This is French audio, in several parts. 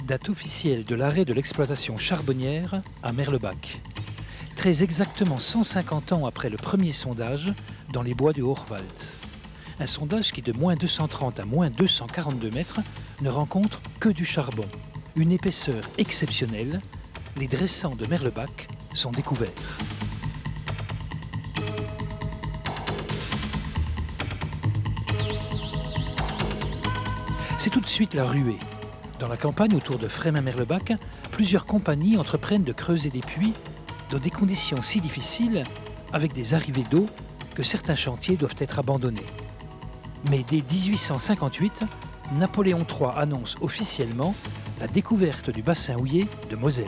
Date officielle de l'arrêt de l'exploitation charbonnière à Merlebach. Très exactement 150 ans après le premier sondage dans les bois du Hochwald. Un sondage qui de moins 230 à moins 242 mètres ne rencontre que du charbon. Une épaisseur exceptionnelle, les dressants de Merlebach sont découverts. C'est tout de suite la ruée. Dans la campagne autour de Frémin-Merlebach, plusieurs compagnies entreprennent de creuser des puits dans des conditions si difficiles, avec des arrivées d'eau, que certains chantiers doivent être abandonnés. Mais dès 1858, Napoléon III annonce officiellement la découverte du bassin houiller de Moselle.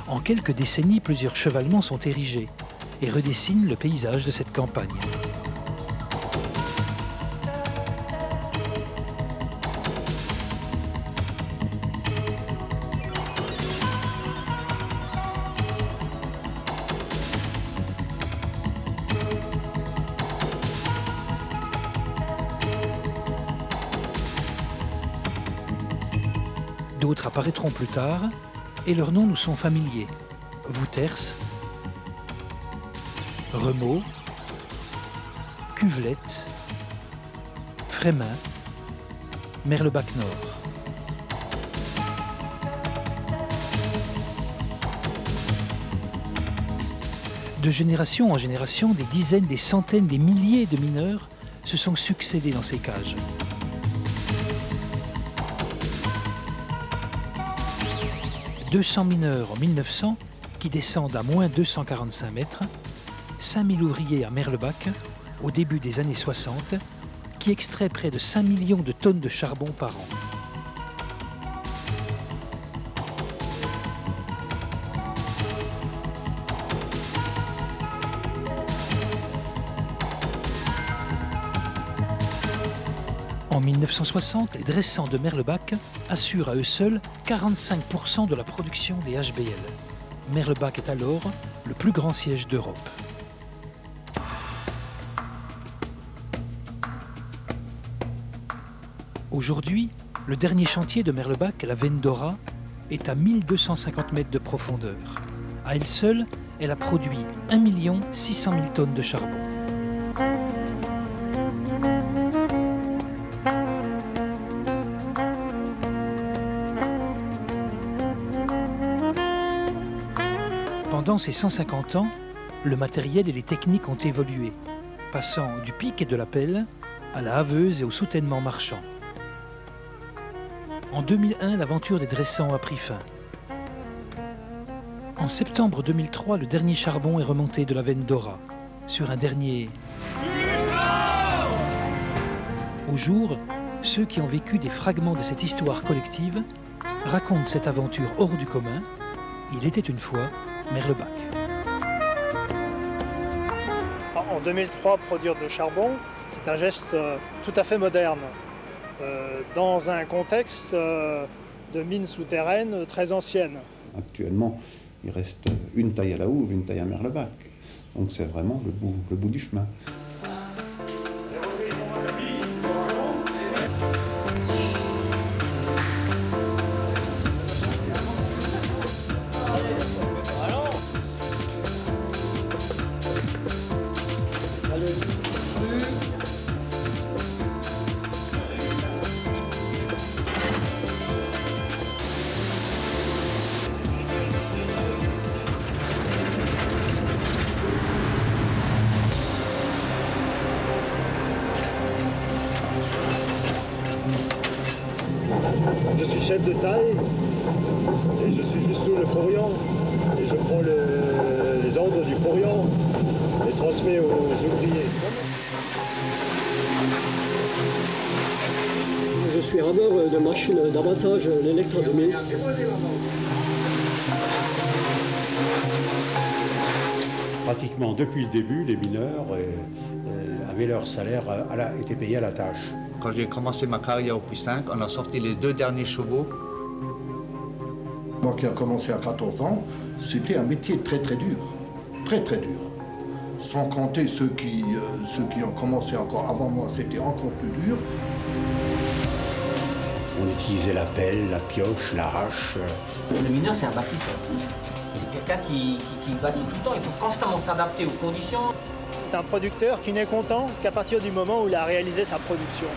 En quelques décennies, plusieurs chevalements sont érigés et redessinent le paysage de cette campagne. D'autres apparaîtront plus tard, et leurs noms nous sont familiers. Vouters, Remeaux, Cuvelette, Frémin, Merlebach-Nord. De génération en génération, des dizaines, des centaines, des milliers de mineurs se sont succédés dans ces cages. « 200 mineurs en 1900 qui descendent à moins 245 mètres, 5000 ouvriers à Merlebach au début des années 60 qui extraient près de 5 millions de tonnes de charbon par an. En 1960, les dressants de Merlebach assurent à eux seuls 45% de la production des HBL. Merlebach est alors le plus grand siège d'Europe. Aujourd'hui, le dernier chantier de Merlebach, la veine d'Ora, est à 1250 mètres de profondeur. À elle seule, elle a produit 1 600 000 tonnes de charbon. Pendant ces 150 ans, le matériel et les techniques ont évolué, passant du pic et de la pelle à la haveuse et au soutènement marchand. En 2001, l'aventure des dressants a pris fin. En septembre 2003, le dernier charbon est remonté de la veine d'Ora, sur un dernier... Au jour, ceux qui ont vécu des fragments de cette histoire collective racontent cette aventure hors du commun. Il était une fois Merlebach. En 2003, produire de charbon, c'est un geste tout à fait moderne, dans un contexte de mines souterraines très anciennes. Actuellement, il reste une taille à la houve, une taille à Merlebach. Donc c'est vraiment le bout du chemin. Je suis chef de taille et je suis juste sous le porion et je prends les ordres du porion et les transmets aux ouvriers. Je suis rameur de machines d'abattage, l'électrodomie. Pratiquement depuis le début, les mineurs avaient leur salaire, étaient payés à la tâche. Quand j'ai commencé ma carrière au Puy 5, on a sorti les 2 derniers chevaux. Moi qui ai commencé à 14 ans, c'était un métier très très dur. Très très dur. Sans compter ceux qui ont commencé encore avant moi, c'était encore plus dur. On utilisait la pelle, la pioche, la hache. Le mineur, c'est un bâtisseur. C'est quelqu'un qui bâtit tout le temps. Il faut constamment s'adapter aux conditions. C'est un producteur qui n'est content qu'à partir du moment où il a réalisé sa production.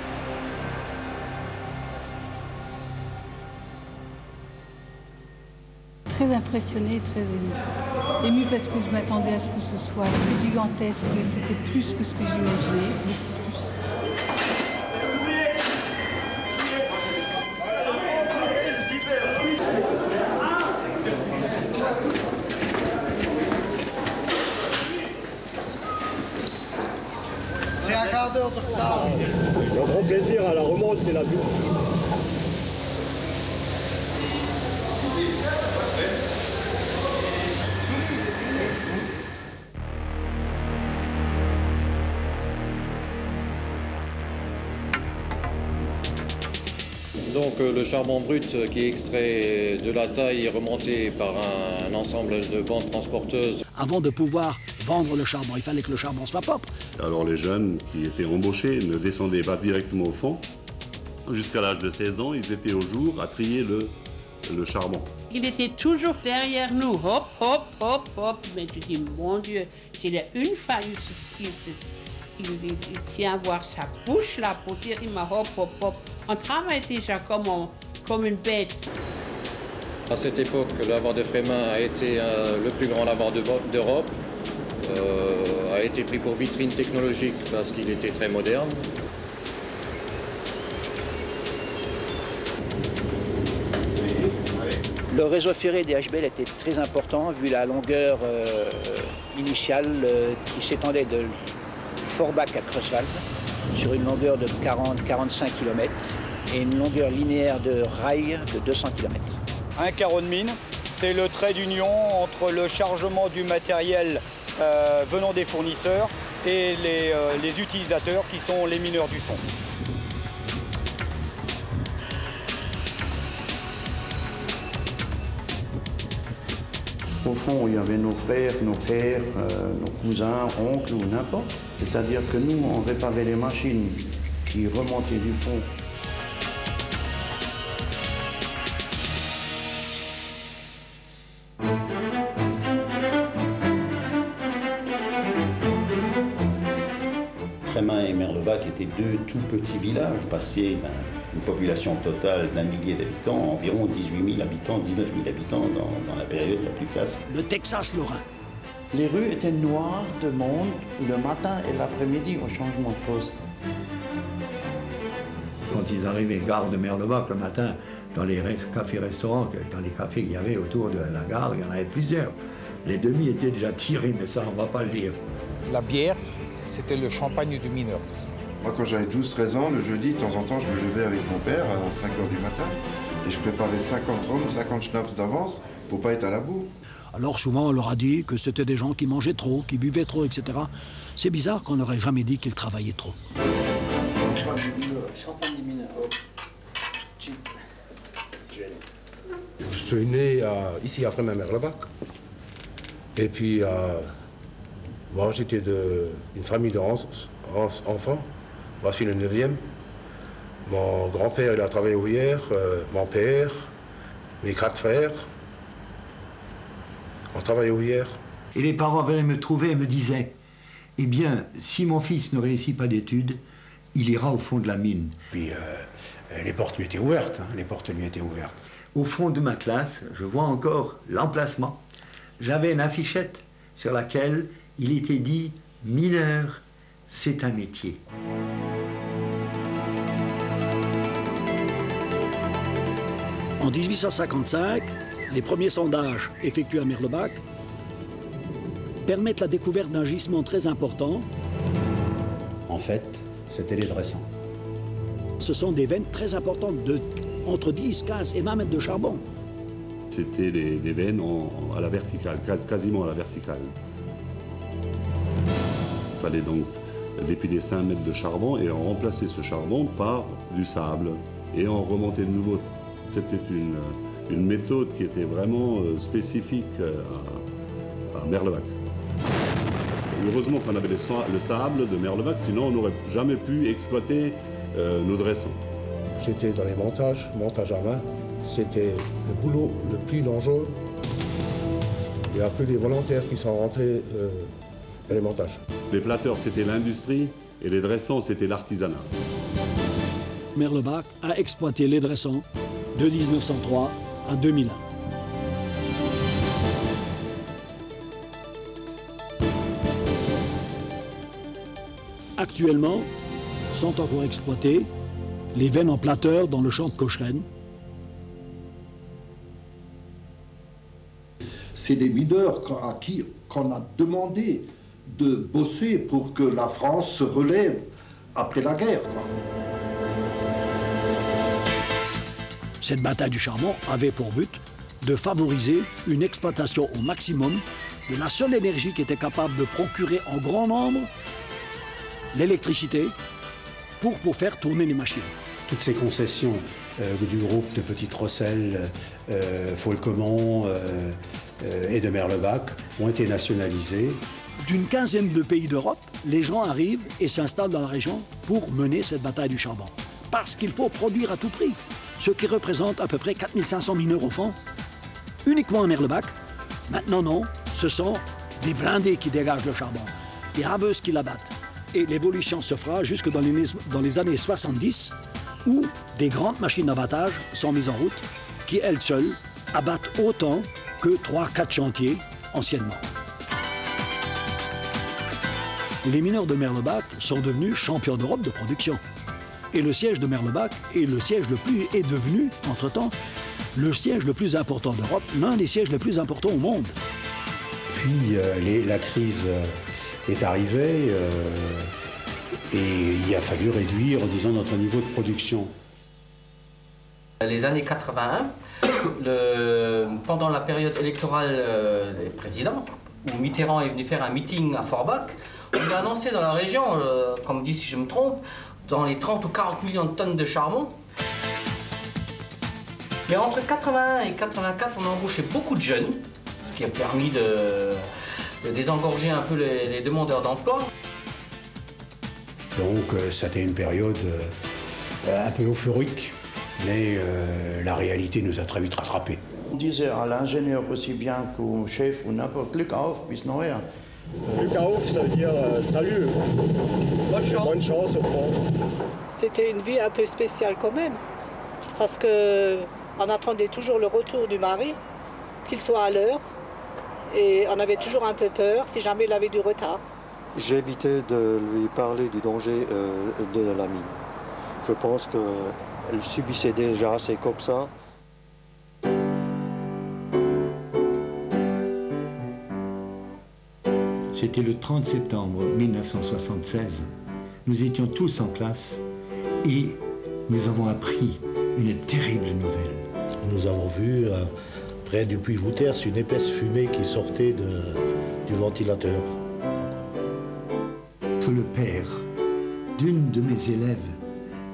Très impressionnée et très émue. Émue parce que je m'attendais à ce que ce soit assez gigantesque, mais c'était plus que ce que j'imaginais, beaucoup plus. J'ai un quart d'heure de retard. Mon grand plaisir à la remonte, c'est la douche. Donc le charbon brut qui est extrait de la taille est remonté par un ensemble de bandes transporteuses. Avant de pouvoir vendre le charbon, il fallait que le charbon soit propre. Alors les jeunes qui étaient embauchés ne descendaient pas directement au fond. Jusqu'à l'âge de 16 ans, ils étaient au jour à trier le charbon. Il était toujours derrière nous, hop, hop, hop, hop. Mais tu dis, mon Dieu, s'il y a une fois, il tient à voir sa bouche là pour dire, il m'a hop, hop, hop. On travaille déjà comme une bête. À cette époque, le lavoir de Frémin a été le plus grand lavoir d'Europe. A été pris pour vitrine technologique parce qu'il était très moderne. Le réseau ferré des HBL était très important vu la longueur initiale qui s'étendait de Forbach à Creuswald sur une longueur de 40-45 km et une longueur linéaire de rail de 200 km. Un carreau de mine, c'est le trait d'union entre le chargement du matériel venant des fournisseurs et les utilisateurs qui sont les mineurs du fond. Au fond, il y avait nos frères, nos pères, nos cousins, oncles ou n'importe. C'est-à-dire que nous, on réparait les machines qui remontaient du fond. Frémin et Merlebach étaient deux tout petits villages, passés d'une population totale d'1 millier d'habitants à environ 18 000 habitants, 19 000 habitants dans la période la plus faste. Le Texas lorrain. Les rues étaient noires de monde le matin et l'après-midi au changement de poste. Quand ils arrivaient gare de Merlebach le matin, dans les cafés-restaurants, dans les cafés qu'il y avait autour de la gare, il y en avait plusieurs. Les demi étaient déjà tirés, mais ça, on ne va pas le dire. La bière, c'était le champagne du mineur. Moi, quand j'avais 12-13 ans, le jeudi, de temps en temps, je me levais avec mon père à 5 h du matin et je préparais 50 rhums, 50 schnapps d'avance pour pas être à la bourre. Alors souvent, on leur a dit que c'était des gens qui mangeaient trop, qui buvaient trop, etc. C'est bizarre qu'on n'aurait jamais dit qu'ils travaillaient trop. Champagne des mineurs. Je suis né ici à Frémin-Merlebach. Et puis, moi, j'étais d'une famille de 11 enfants. Moi, je suis le 9e. Mon grand-père, il a travaillé ouvrière, mon père, mes 4 frères. On travaillait ouvrière. Et les parents venaient me trouver et me disaient, eh bien, si mon fils ne réussit pas d'études, il ira au fond de la mine. Puis les portes lui étaient ouvertes, hein, les portes lui étaient ouvertes. Au fond de ma classe, je vois encore l'emplacement. J'avais une affichette sur laquelle il était dit « mineur, c'est un métier ». En 1855, les premiers sondages effectués à Merlebach permettent la découverte d'un gisement très important. En fait, c'était les dressants. Ce sont des veines très importantes de entre 10, 15 et 20 mètres de charbon. C'était des veines à la verticale, quasiment à la verticale. Il fallait donc dépiler 5 mètres de charbon et on remplaçait ce charbon par du sable. Et on remontait de nouveau. C'était une méthode qui était vraiment spécifique à Merlebach. Heureusement qu'on avait le sable de Merlebac, sinon on n'aurait jamais pu exploiter nos dressants. J'étais dans les montages à main. C'était le boulot le plus dangereux. Il n'y a que les volontaires qui sont rentrés dans les montages. Les plateurs, c'était l'industrie et les dressants, c'était l'artisanat. Merlebac a exploité les dressants de 1903 à 2001. Actuellement, sont encore exploitées les veines en plateurs dans le champ de Cochrane. C'est des mineurs à qui qu'on a demandé de bosser pour que la France se relève après la guerre, quoi. Cette bataille du charbon avait pour but de favoriser une exploitation au maximum de la seule énergie qui était capable de procurer en grand nombre l'électricité pour faire tourner les machines. Toutes ces concessions du groupe de Petite Rosselle, Folquemont et de Merlebac ont été nationalisées. D'une quinzaine de pays d'Europe, les gens arrivent et s'installent dans la région pour mener cette bataille du charbon. Parce qu'il faut produire à tout prix, ce qui représente à peu près 4500 mineurs au fond, uniquement à Merlebac. Maintenant non, ce sont des blindés qui dégagent le charbon, des rabeuses qui l'abattent. Et l'évolution se fera jusque dans les années 70, où des grandes machines d'abattage sont mises en route, qui elles seules abattent autant que 3-4 chantiers anciennement. Les mineurs de Merlebac sont devenus champions d'Europe de production. Et le siège de Merlebac est devenu, entre-temps, le siège le plus important d'Europe, l'un des sièges les plus importants au monde. Puis la crise est arrivée et il a fallu réduire, disons, notre niveau de production. Les années 81, pendant la période électorale des présidents, où Mitterrand est venu faire un meeting à Forbach, on a annoncé dans la région, comme dit si je me trompe, dans les 30 ou 40 millions de tonnes de charbon. Mais entre 81 et 84, on a embauché beaucoup de jeunes, ce qui a permis de désengorger un peu les demandeurs d'emploi. Donc ça a été une période un peu euphorique, mais la réalité nous a très vite rattrapés. On disait à l'ingénieur aussi bien qu'au chef ou n'importe Glück auf bis nachher. Glück auf, ça veut dire salut. Bonne chance. Bonne chance, je pense. C'était une vie un peu spéciale quand même, parce qu'on attendait toujours le retour du mari, qu'il soit à l'heure, et on avait toujours un peu peur si jamais il avait du retard. J'évitais de lui parler du danger de la mine. Je pense qu'elle subissait déjà, c'est comme ça. C'était le 30 septembre 1976. Nous étions tous en classe et nous avons appris une terrible nouvelle. Nous avons vu près du puits Wouters une épaisse fumée qui sortait du ventilateur. Que le père d'une de mes élèves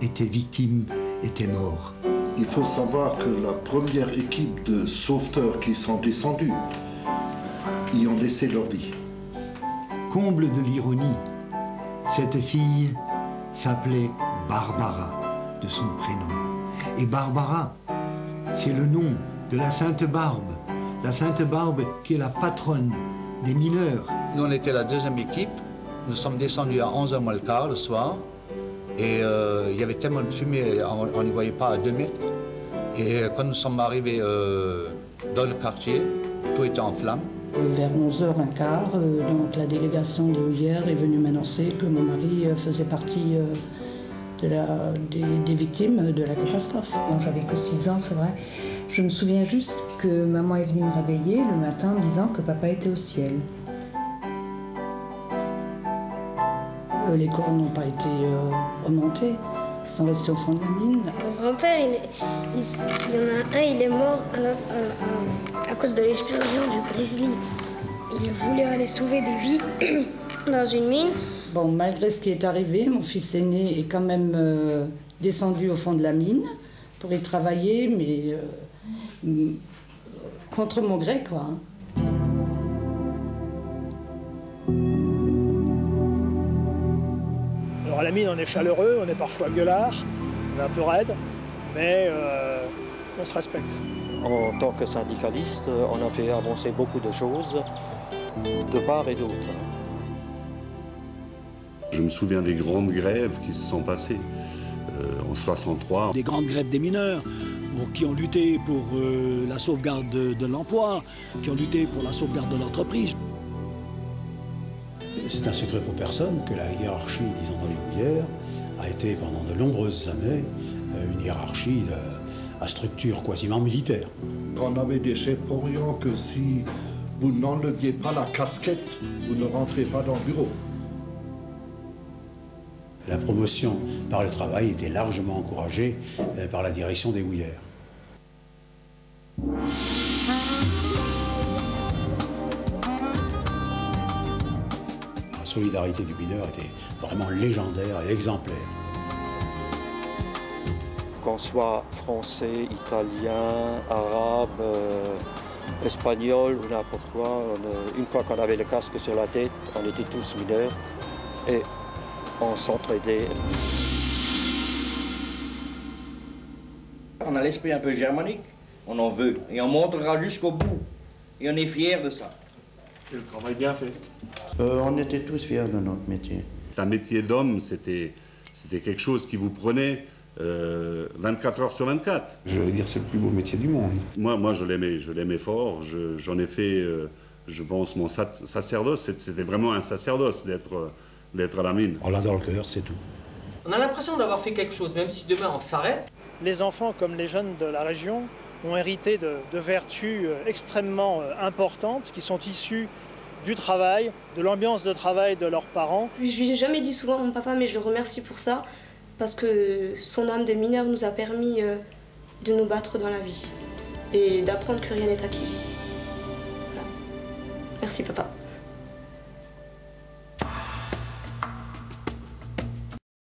était mort. Il faut savoir que la première équipe de sauveteurs qui sont descendus y ont laissé leur vie. Comble de l'ironie, cette fille s'appelait Barbara, de son prénom. Et Barbara, c'est le nom de la Sainte Barbe. La Sainte Barbe qui est la patronne des mineurs. Nous, on était la deuxième équipe. Nous sommes descendus à 11h moins le quart le soir. Et il y avait tellement de fumée, on n'y voyait pas à 2 mètres. Et quand nous sommes arrivés dans le quartier, tout était en flammes. Vers 11h15, donc la délégation des Houillères est venue m'annoncer que mon mari faisait partie des victimes de la catastrophe. Bon, j'avais que 6 ans, c'est vrai. Je me souviens juste que maman est venue me réveiller le matin en me disant que papa était au ciel. Les corps n'ont pas été remontés, ils sont restés au fond de la mine. Mon grand-père, il y en a un, il est mort à cause de l'explosion du Grizzly. Il voulait aller sauver des vies dans une mine. Bon, malgré ce qui est arrivé, mon fils aîné est quand même descendu au fond de la mine pour y travailler, mais contre mon gré, quoi. la mine, on est chaleureux, on est parfois gueulard, on est un peu raide, mais on se respecte. En tant que syndicaliste, on a fait avancer beaucoup de choses, de part et d'autre. Je me souviens des grandes grèves qui se sont passées en 63. Des grandes grèves des mineurs, qui ont lutté pour la sauvegarde de l'emploi, qui ont lutté pour la sauvegarde de l'entreprise. C'est un secret pour personne que la hiérarchie, disons, dans les houillères a été pendant de nombreuses années une hiérarchie à structure quasiment militaire. On avait des chefs porions que si vous n'enleviez pas la casquette, vous ne rentrez pas dans le bureau. La promotion par le travail était largement encouragée par la direction des houillères. La solidarité du mineur était vraiment légendaire et exemplaire. Qu'on soit français, italien, arabe, espagnol ou n'importe quoi, une fois qu'on avait le casque sur la tête, on était tous mineurs et on s'entraidait. On a l'esprit un peu germanique, on en veut, et on montrera jusqu'au bout. Et on est fiers de ça. Et le travail bien fait. On était tous fiers de notre métier. Un métier d'homme, c'était quelque chose qui vous prenait 24 heures sur 24. Je vais dire, c'est le plus beau métier du monde. Moi je l'aimais fort. J'en ai fait, je pense, mon sacerdoce. C'était vraiment un sacerdoce d'être à la mine. On l'a dans le cœur, c'est tout. On a l'impression d'avoir fait quelque chose, même si demain on s'arrête. Les enfants, comme les jeunes de la région, ont hérité de vertus extrêmement importantes qui sont issues du travail, de l'ambiance de travail de leurs parents. Je lui ai jamais dit souvent à mon papa, mais je le remercie pour ça, parce que son âme de mineur nous a permis de nous battre dans la vie et d'apprendre que rien n'est acquis. Voilà. Merci papa.